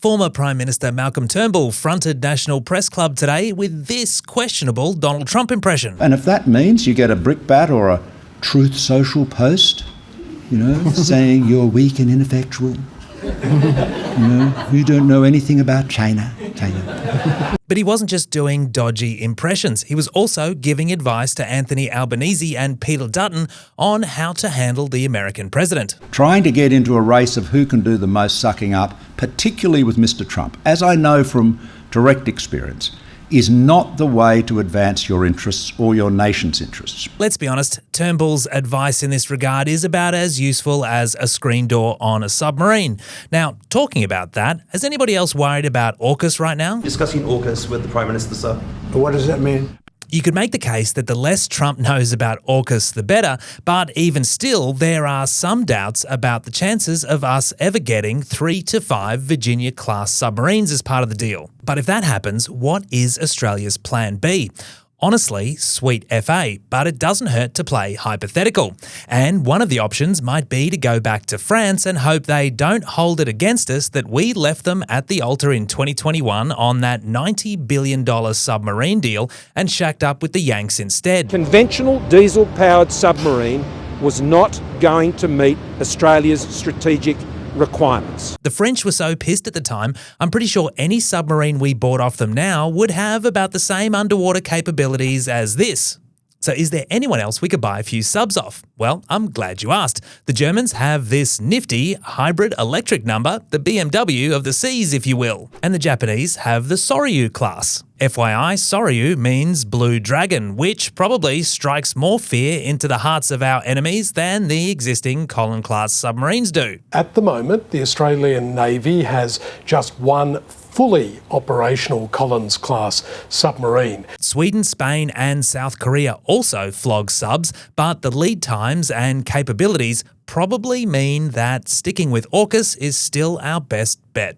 Former Prime Minister Malcolm Turnbull fronted National Press Club today with this questionable Donald Trump impression. And if that means you get a brickbat or a Truth Social post, saying you're weak and ineffectual, you don't know anything about China. But he wasn't just doing dodgy impressions. He was also giving advice to Anthony Albanese and Peter Dutton on how to handle the American president. Trying to get into a race of who can do the most sucking up, particularly with Mr. Trump, as I know from direct experience, is not the way to advance your interests or your nation's interests. Let's be honest, Turnbull's advice in this regard is about as useful as a screen door on a submarine. Now, talking about that, has anybody else worried about AUKUS right now? Discussing AUKUS with the Prime Minister, sir. What does that mean? You could make the case that the less Trump knows about AUKUS, the better, but even still, there are some doubts about the chances of us ever getting 3 to 5 Virginia-class submarines as part of the deal. But if that happens, what is Australia's plan B? Honestly, sweet FA, but it doesn't hurt to play hypothetical. And one of the options might be to go back to France and hope they don't hold it against us that we left them at the altar in 2021 on that $90 billion submarine deal and shacked up with the Yanks instead. Conventional diesel-powered submarine was not going to meet Australia's strategic requirements. The French were so pissed at the time, I'm pretty sure any submarine we bought off them now would have about the same underwater capabilities as this. So is there anyone else we could buy a few subs off? Well, I'm glad you asked. The Germans have this nifty hybrid electric number, the BMW of the seas, if you will. And the Japanese have the Soryu class. FYI, Soryu means Blue Dragon, which probably strikes more fear into the hearts of our enemies than the existing Collins-class submarines do. At the moment, the Australian Navy has just one fully operational Collins-class submarine. Sweden, Spain and South Korea also flog subs, but the lead times and capabilities probably mean that sticking with AUKUS is still our best bet.